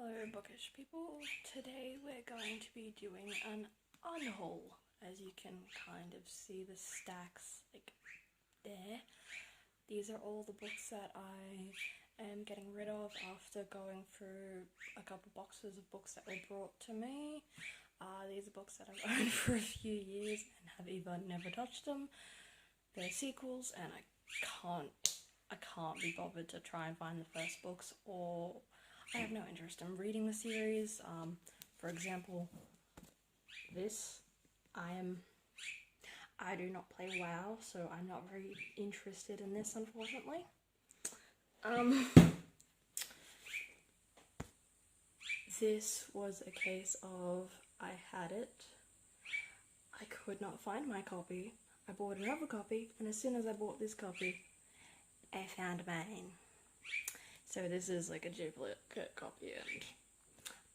Hello Bookish people, today we're going to be doing an unhaul. As you can kind of see the stacks like there. These are all the books that I am getting rid of after going through a couple boxes of books that were brought to me. These are books that I've owned for a few years and have either never touched them, they're sequels, and I can't be bothered to try and find the first books, or I have no interest in reading the series. For example, this, I do not play WoW, so I'm not very interested in this, unfortunately. This was a case of I had it, I could not find my copy, I bought another copy, and as soon as I bought this copy, I found mine. So this is like a duplicate copy, and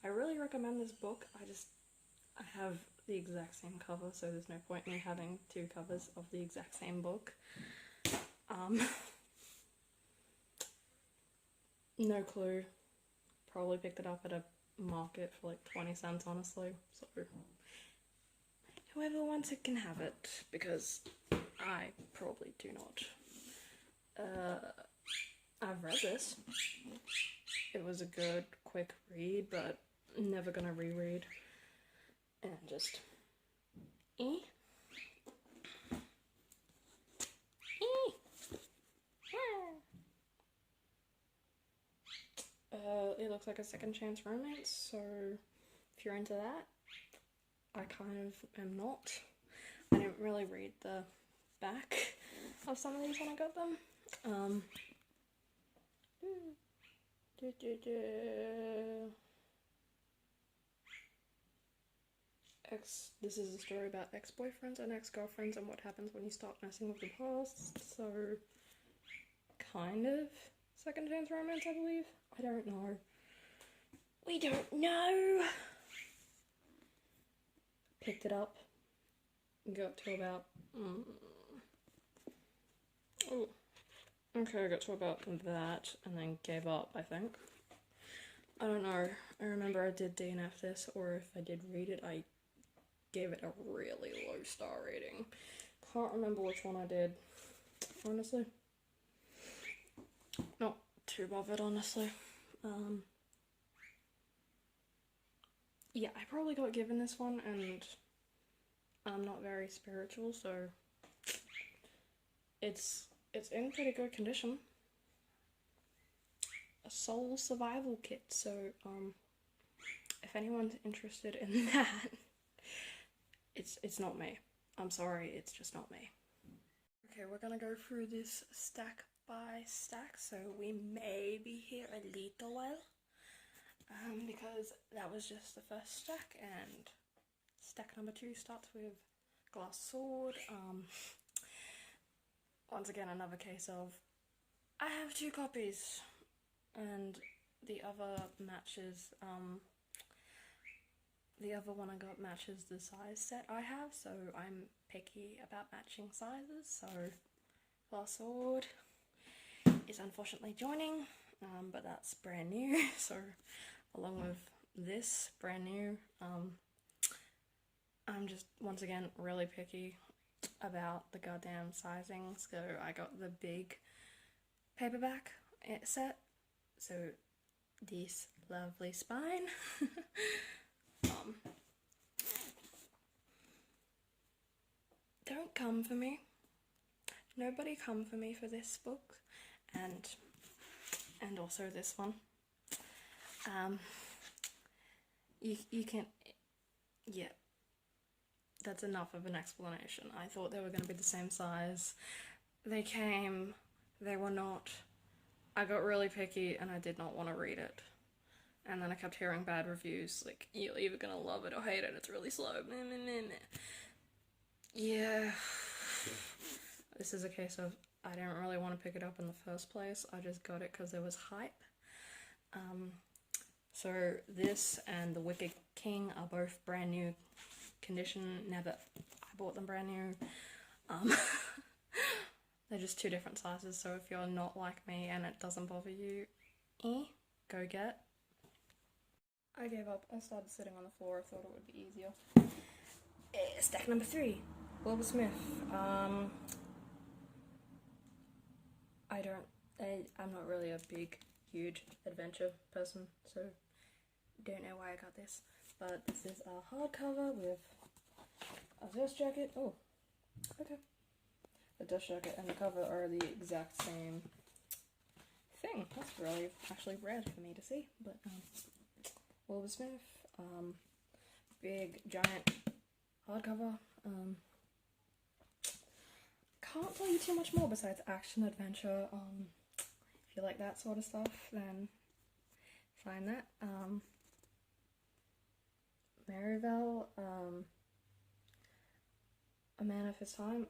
I really recommend this book. I have the exact same cover, so there's no point in me having two covers of the exact same book. No clue. Probably picked it up at a market for like 20 cents, honestly. So whoever wants it can have it, because I probably do not. I've read this. It was a good, quick read, but never gonna reread. And just... It looks like a second chance romance, so if you're into that, I kind of am not. I didn't really read the back of some of these when I got them. This is a story about ex-boyfriends and ex-girlfriends and what happens when you start messing with the past, so kind of second chance romance, I believe. I don't know. We don't know! Picked it up, got to about... Oh. Okay, I got to about that, and then gave up, I think. I don't know. I remember I did DNF this, or if I did read it, I gave it a really low star rating. Can't remember which one I did, honestly. Not too bothered, honestly. Yeah, I probably got given this one, and I'm not very spiritual, so it's in pretty good condition. A soul survival kit, so if anyone's interested in that, it's not me. I'm sorry, it's just not me. Okay, we're gonna go through this stack by stack, so we may be here a little while, because that was just the first stack, and stack number 2 starts with Glass Sword. Once again, another case of, I have 2 copies, and the other matches, the other one I got matches the size set I have, so I'm picky about matching sizes, so Glass Sword is unfortunately joining, but that's brand new, so along with this, brand new, I'm just, once again, really picky about the goddamn sizing, so I got the big paperback set, so this lovely spine. Don't come for me. Nobody come for me for this book, and also this one. You can, yeah. That's enough of an explanation. I thought they were going to be the same size. They came, they were not. I got really picky and I did not want to read it. And then I kept hearing bad reviews, like, you're either going to love it or hate it, it's really slow. Yeah. This is a case of, I didn't really want to pick it up in the first place, I just got it because there was hype. So this and The Wicked King are both brand new condition. Now that I bought them brand new, they're just 2 different sizes, so if you're not like me and it doesn't bother you, go get I gave up. I started sitting on the floor. I thought it would be easier. Stack number 3. Wilbur Smith. I'm not really a big, huge adventure person, so don't know why I got this. But this is a hardcover with a dust jacket. Oh, okay. The dust jacket and the cover are the exact same thing. That's really actually rare for me to see. But Wilbur Smith, big giant hardcover. Can't tell you too much more besides action adventure. If you like that sort of stuff, then find that. Maryville, A Man of His Time.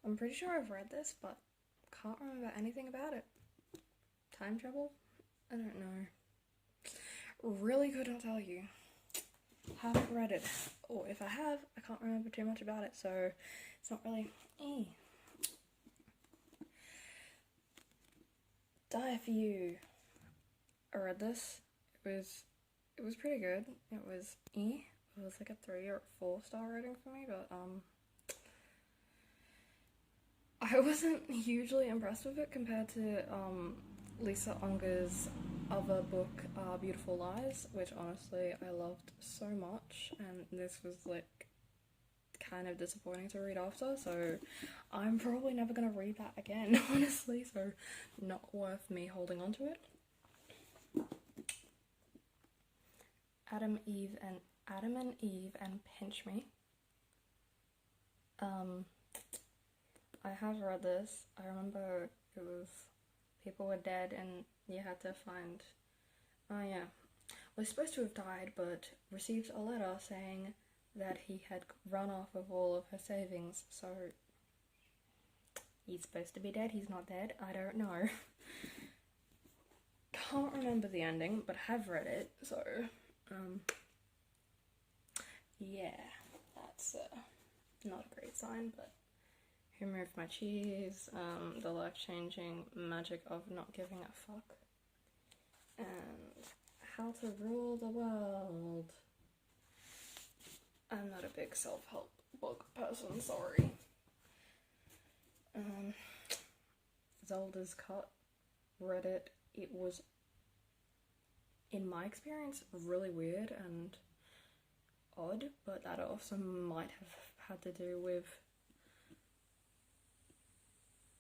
I'm pretty sure I've read this, but can't remember anything about it. Time travel? I don't know. Really couldn't tell you. Haven't read it. Or if I have, I can't remember too much about it, so it's not really... Die For You. I read this. It was pretty good. It was It was like a 3 or 4 star rating for me, but I wasn't hugely impressed with it compared to Lisa Unger's other book, Beautiful Lies, which honestly I loved so much, and this was like kind of disappointing to read after, so I'm probably never gonna read that again, honestly, so not worth me holding on to it. Adam and Eve and Pinch Me. I have read this. I remember it was people were dead and you had to find... Oh yeah. Was supposed to have died, but received a letter saying that he had run off with all of her savings, so he's supposed to be dead, he's not dead, I don't know. Can't remember the ending, but have read it, so, yeah, that's not a great sign, but Who Moved My Cheese, The Life-Changing Magic of Not Giving a Fuck, and How to Rule the World. I'm not a big self-help book person, sorry. Zelda's Cut, read it. It was, in my experience, really weird and odd, but that also might have had to do with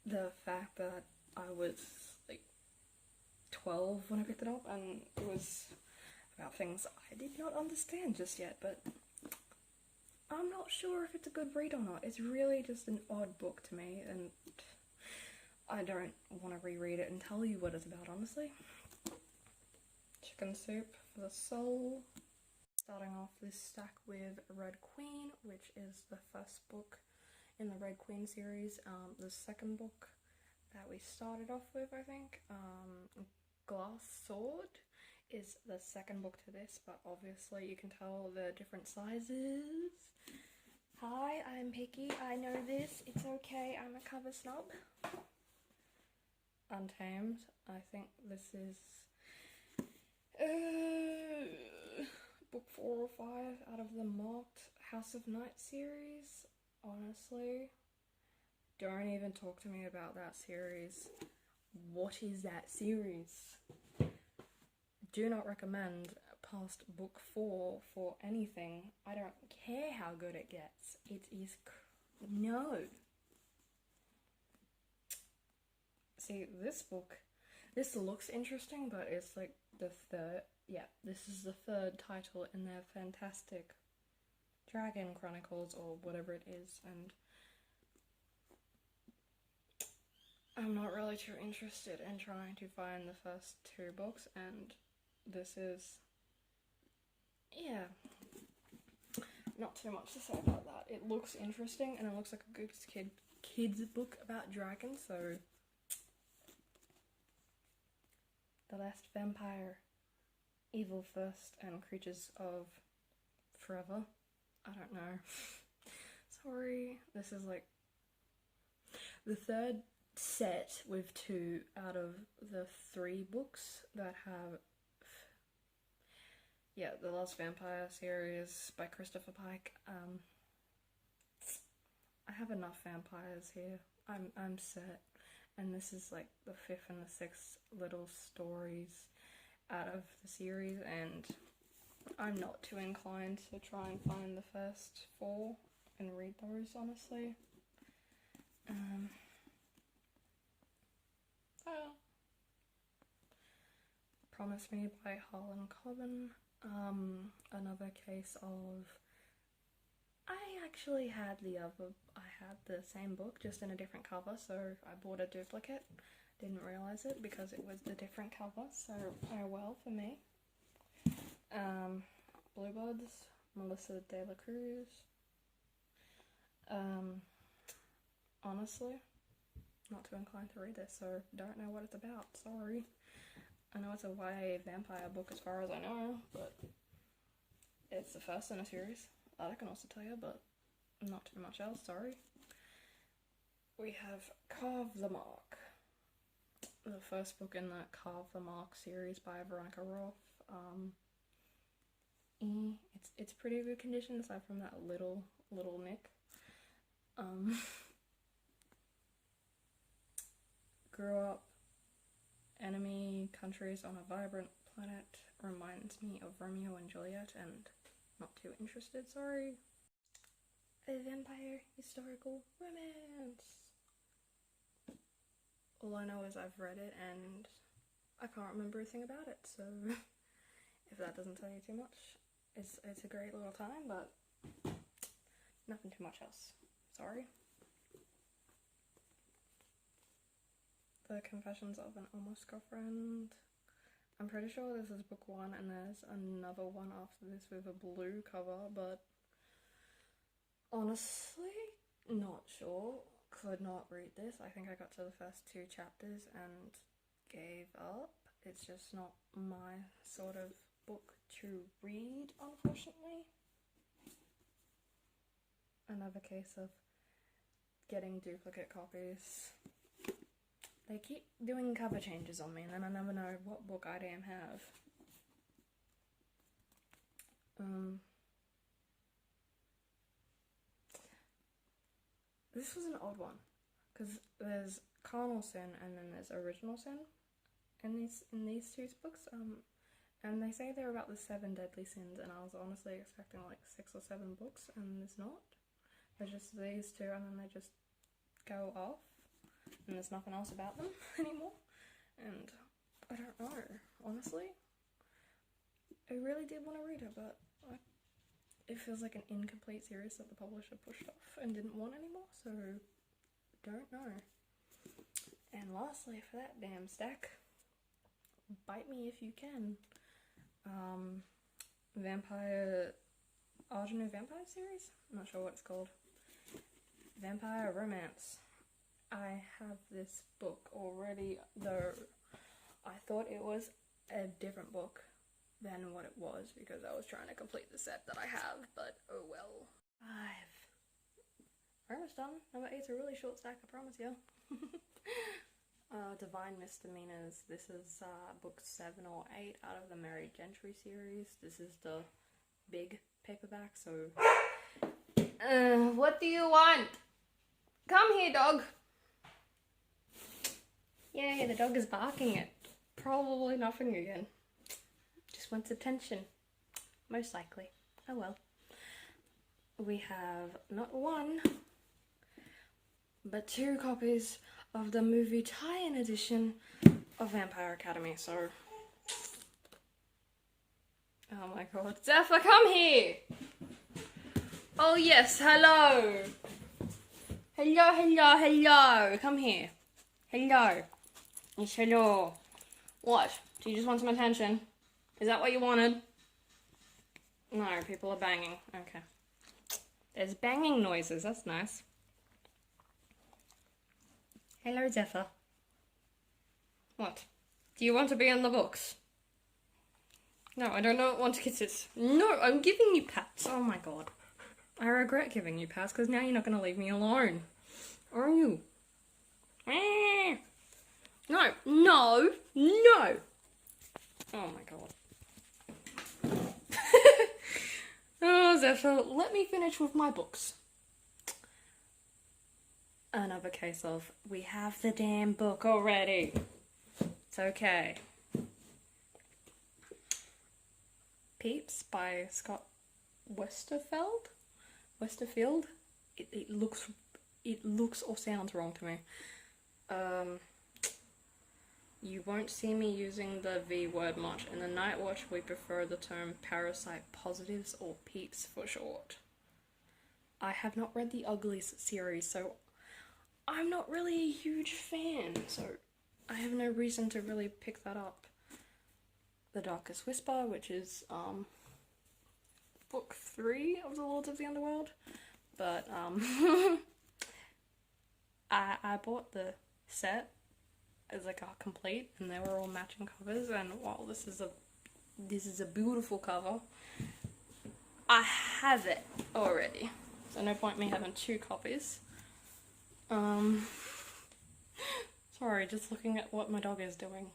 the fact that I was like 12 when I picked it up, and it was about things I did not understand just yet, but I'm not sure if it's a good read or not. It's really just an odd book to me, and I don't want to reread it and tell you what it's about, honestly. Chicken Soup for the Soul. Starting off this stack with Red Queen, which is the first book in the Red Queen series. The second book that we started off with, I think, Glass Sword, is the second book to this, but obviously you can tell the different sizes. Hi, I'm picky, I know this, it's okay, I'm a cover snob. Untamed, I think this is book 4 or 5 out of the marked House of Night series. Honestly, don't even talk to me about that series. What is that series? Do not recommend past book 4 for anything. I don't care how good it gets. It is no. See, this book, this looks interesting, but it's like the third, yeah, this is the third title in their fantastic Dragon Chronicles or whatever it is, and I'm not really too interested in trying to find the first 2 books, and this is, yeah, not too much to say about that. It looks interesting, and it looks like a good kid's book about dragons, so The Last Vampire, Evil First, and Creatures of Forever. I don't know. Sorry. This is like the third set with 2 out of the 3 books that have yeah, The Last Vampire series by Christopher Pike. I have enough vampires here. I'm set. And this is like the 5th and the 6th little stories out of the series, and I'm not too inclined to try and find the first 4 and read those, honestly. Promise Me by Harlan Coben. Another case of, I actually had the same book, just in a different cover, so I bought a duplicate. Didn't realise it because it was the different cover, so oh well for me. Bluebirds, Melissa De La Cruz. Honestly, not too inclined to read this, so don't know what it's about, sorry. I know it's a YA vampire book as far as I know, but it's the first in a series. That I can also tell you, but not too much else, sorry. We have Carve the Mark, the first book in the Carve the Mark series by Veronica Roth. It's pretty good condition aside from that little nick. Grew up, enemy countries on a vibrant planet, reminds me of Romeo and Juliet, and not too interested, sorry. A vampire historical romance. All I know is I've read it and I can't remember a thing about it, so if that doesn't tell you too much, it's a great little time, but nothing too much else, sorry. The Confessions of an Almost Girlfriend. I'm pretty sure this is book 1 and there's another one after this with a blue cover, but honestly, not sure. Could not read this. I think I got to the first 2 chapters and gave up. It's just not my sort of book to read, unfortunately. Another case of getting duplicate copies. They keep doing cover changes on me and then I never know what book I damn have. This was an odd one, because there's Carnal Sin and then there's Original Sin in these 2 books, and they say they're about the 7 deadly sins, and I was honestly expecting like 6 or 7 books, and there's not. There's just these 2, and then they just go off, and there's nothing else about them anymore, and I don't know, honestly. I really did want to read it, but it feels like an incomplete series that the publisher pushed off and didn't want anymore, so don't know. And lastly, for that damn stack, bite me if you can. Argent Vampire series? I'm not sure what it's called. Vampire Romance. I have this book already, though I thought it was a different book than what it was because I was trying to complete the set that I have, but oh well. 5. We're almost done. Number 8's a really short stack, I promise you. Divine Misdemeanors. This is book 7 or 8 out of the Mary Gentry series. This is the big paperback, so... what do you want? Come here, dog! Yay, the dog is barking at probably nothing again. Just wants attention. Most likely. Oh well. We have not 1, but 2 copies of the movie tie-in edition of Vampire Academy, so... Oh my god. Zephyr, come here! Oh yes, hello! Hello! Come here. Hello. Yes, hello. What? Do you just want some attention? Is that what you wanted? No, people are banging. Okay. There's banging noises, that's nice. Hello, Zephyr. What? Do you want to be in the books? No, I don't want kisses. No, I'm giving you pats. Oh my god. I regret giving you pats because now you're not going to leave me alone. Are you? No, no, no! Oh my god. Oh, Zephyr, let me finish with my books. Another case of, we have the damn book already. It's okay. Peeps by Scott Westerfield? It looks or sounds wrong to me. You won't see me using the V word much. In the Night Watch, we prefer the term parasite positives, or peeps for short. I have not read the Uglies series, so I'm not really a huge fan, so I have no reason to really pick that up. The Darkest Whisper, which is book 3 of the Lords of the Underworld, but I bought the set as like a complete, and they were all matching covers, and while this is a beautiful cover, I have it already, so no point me having 2 copies. Sorry, just looking at what my dog is doing.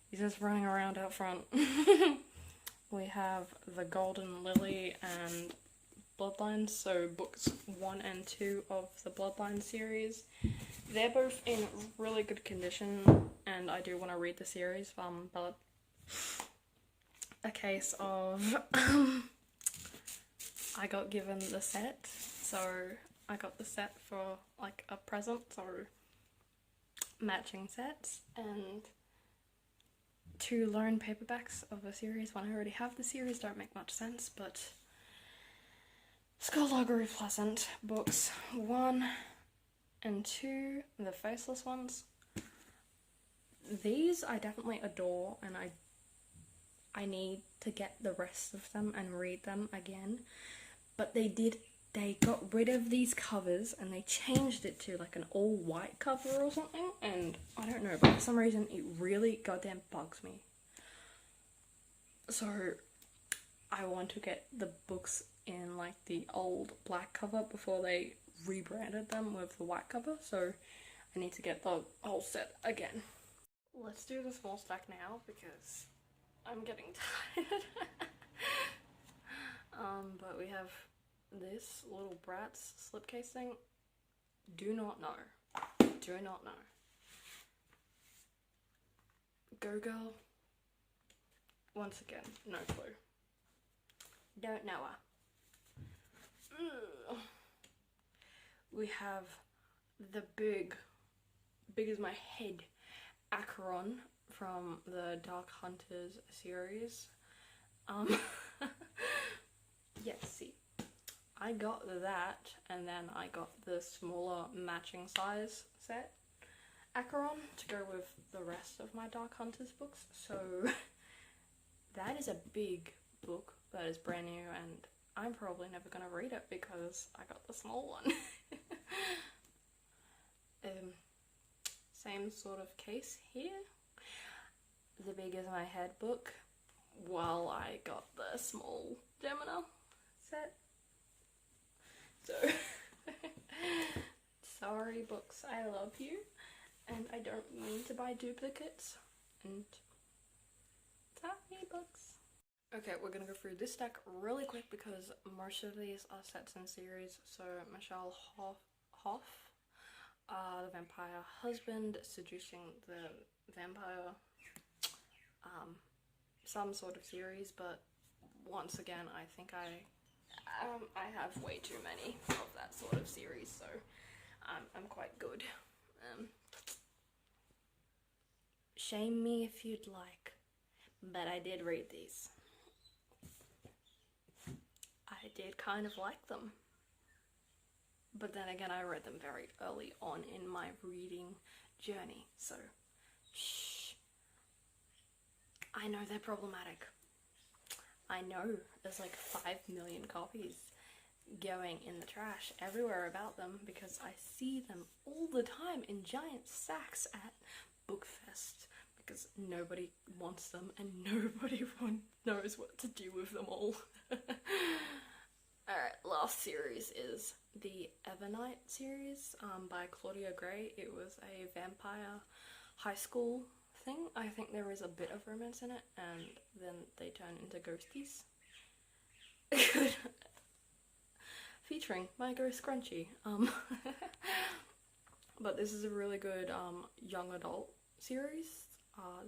He's just running around out front. We have The Golden Lily and Bloodlines, so books 1 and 2 of the Bloodline series. They're both in really good condition, and I do want to read the series, but a case of I got given the set, so I got the set for like a present, so matching sets, and 2 loan paperbacks of a series when I already have the series don't make much sense, but Skullduggery Pleasant books 1 and 2, the faceless ones. These I definitely adore, and I need to get the rest of them and read them again, but they got rid of these covers and they changed it to like an all white cover or something, and I don't know, but for some reason it really goddamn bugs me. So I want to get the books in like the old black cover before they rebranded them with the white cover, so I need to get the whole set again. Let's do the small stack now because I'm getting tired. But we have this little Bratz slipcase thing. Do not know. Do not know. Go Girl. Once again, no clue. Don't know her. Ugh. We have the big as my head, Acheron from the Dark Hunters series. Yeah, see, I got that, and then I got the smaller matching size set Acheron to go with the rest of my Dark Hunters books, so that is a big book that is brand new, and I'm probably never going to read it because I got the small one. Same sort of case here. The Big as My Head book, while I got the small Gemina set. So, sorry books, I love you, and I don't mean to buy duplicates, and sorry books. Okay, we're gonna go through this stack really quick because most of these are sets in series. So Michelle Hoff, the vampire husband seducing the vampire, some sort of series, but once again I think I have way too many of that sort of series, so I'm quite good. Shame me if you'd like, but I did read these. I did kind of like them. But then again, I read them very early on in my reading journey, so shh. I know they're problematic. I know there's like 5 million copies going in the trash everywhere about them because I see them all the time in giant sacks at Bookfest because nobody wants them and nobody knows what to do with them all. Alright, last series is the Evernight series by Claudia Gray. It was a vampire high school thing. I think there is a bit of romance in it, and then they turn into ghosties. featuring my ghost scrunchie. But this is a really good young adult series.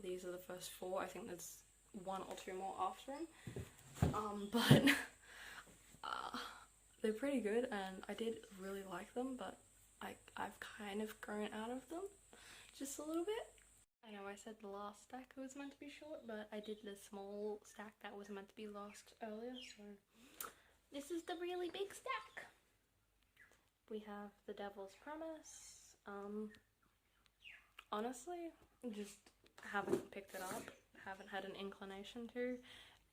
These are the first 4. I think there's 1 or 2 more after them. But they're pretty good, and I did really like them, but I've kind of grown out of them just a little bit. I know I said the last stack was meant to be short, but I did the small stack that was meant to be last earlier, so this is the really big stack. We have The Devil's Promise. Honestly, just haven't picked it up, haven't had an inclination to.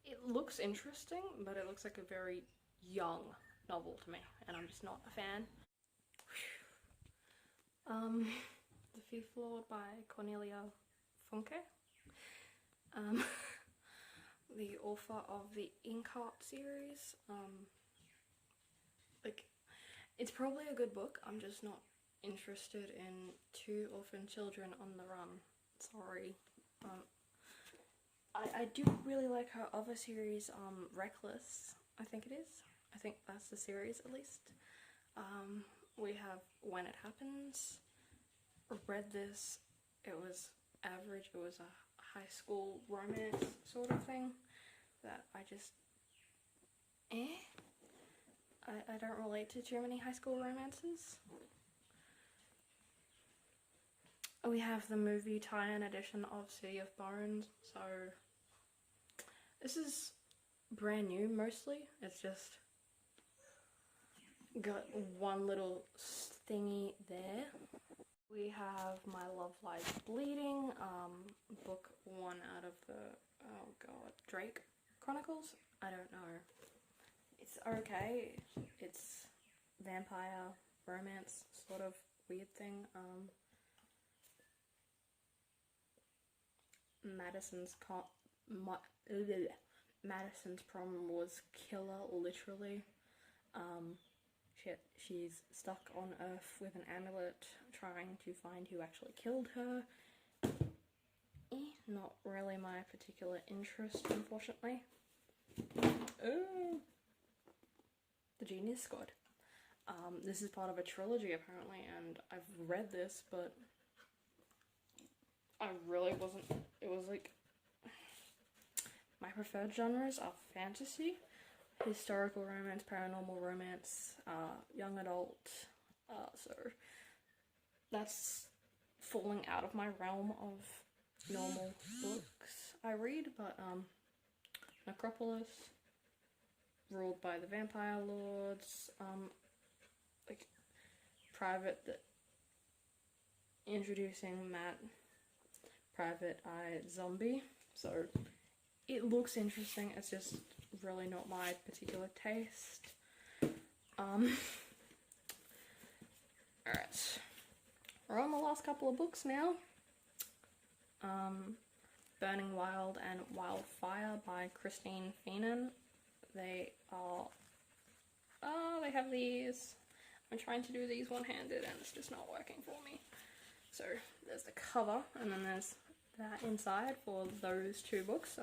It looks interesting, but it looks like a very young novel to me, and I'm just not a fan. The Fifth Lord by Cornelia Funke. The author of the Inkheart series. Like, it's probably a good book, I'm just not interested in 2 orphan children on the run. Sorry. I do really like her other series, Reckless, I think it is. I think that's the series, at least. We have When It Happens. Read this. It was average. It was a high school romance sort of thing that I just... I don't relate to too many high school romances. We have the movie tie-in edition of City of Bones, so this is brand new mostly. It's just got 1 little thingy there. We have My Love Lies Bleeding, book 1 out of the, oh god, Drake Chronicles? I don't know. It's okay. It's vampire romance sort of weird thing. Madison's prom was killer, literally. She's stuck on Earth with an amulet, trying to find who actually killed her. Not really my particular interest, unfortunately. The Genius Squad. This is part of a trilogy, apparently, and I've read this, but I really wasn't... It was like... My preferred genres are fantasy, historical romance, paranormal romance, young adult, so that's falling out of my realm of normal books I read, but Necropolis, Ruled by the Vampire Lords, like Private, introducing Matt, Private Eye Zombie, so it looks interesting, it's just really not my particular taste. Alright, we're on the last couple of books now. Burning Wild and Wildfire by Christine Feenan. They are, they have these. I'm trying to do these one-handed and it's just not working for me. So there's the cover, and then there's that inside for those 2 books.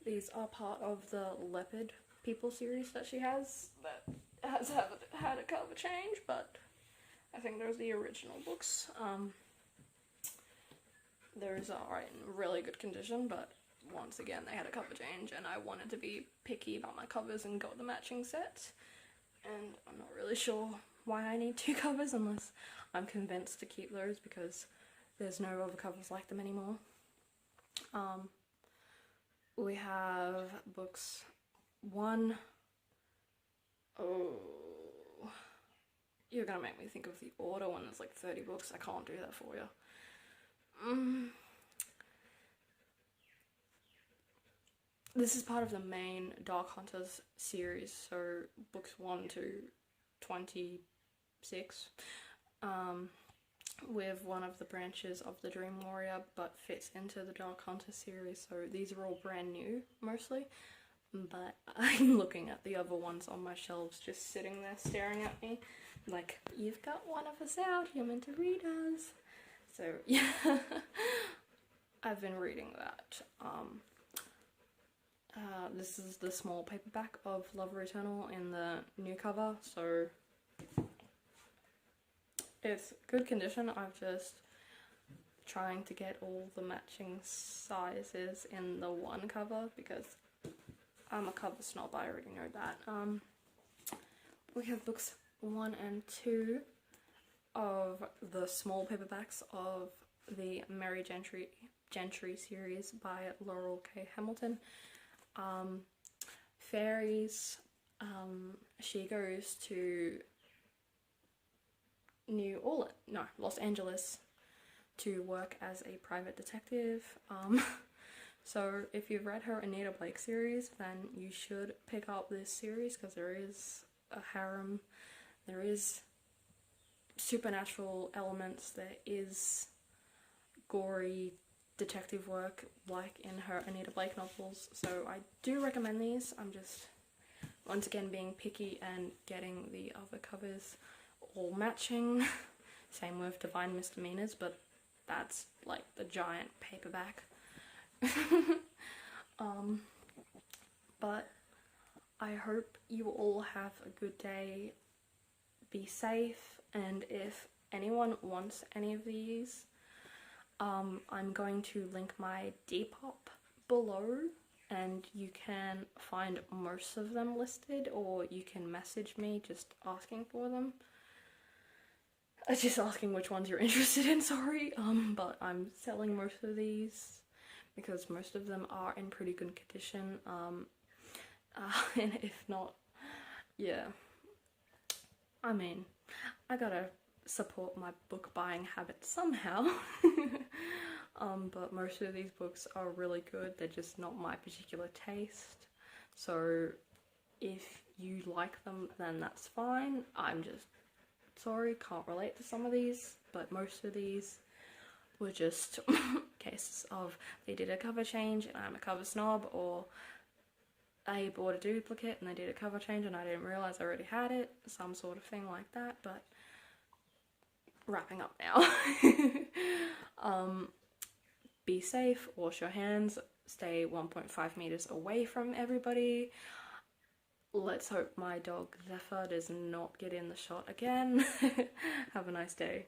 These are part of the Leopard People series that she has, that has had a cover change, but I think those are the original books. Those are in really good condition, but once again they had a cover change, and I wanted to be picky about my covers and got the matching set, and I'm not really sure why I need 2 covers unless I'm convinced to keep those, because there's no other covers like them anymore. We have books 1. Oh, you're gonna make me think of the order when there's like 30 books. I can't do that for you. This is part of the main Dark Hunters series, so books 1 to 26. With one of the branches of the Dream Warrior, but fits into the Dark Hunter series, so these are all brand new, mostly. But I'm looking at the other ones on my shelves, just sitting there staring at me, like, you've got one of us out, you're meant to read us. So, yeah, I've been reading that. This is the small paperback of Lover Eternal in the new cover, so it's good condition. I'm just trying to get all the matching sizes in the one cover because I'm a cover snob, I already know that. We have books 1 and 2 of the small paperbacks of the Mary Gentry series by Laurel K. Hamilton. Fairies, she goes to Los Angeles to work as a private detective. So if you've read her Anita Blake series, then you should pick up this series because there is a harem, there is supernatural elements, there is gory detective work like in her Anita Blake novels, so I do recommend these. I'm just once again being picky and getting the other covers all matching. Same with Divine Misdemeanors, but that's like the giant paperback. But I hope you all have a good day, be safe, and if anyone wants any of these, I'm going to link my Depop below and you can find most of them listed, or you can message me just asking for them. Just asking which ones you're interested in, sorry. But I'm selling most of these because most of them are in pretty good condition. And if not, yeah. I mean, I gotta support my book buying habit somehow. But most of these books are really good. They're just not my particular taste. So if you like them, then that's fine. I'm just sorry, can't relate to some of these, but most of these were just cases of they did a cover change and I'm a cover snob, or I bought a duplicate and they did a cover change and I didn't realise I already had it, some sort of thing like that. But wrapping up now. Be safe, wash your hands, stay 1.5 meters away from everybody. Let's hope my dog Zephyr does not get in the shot again. Have a nice day.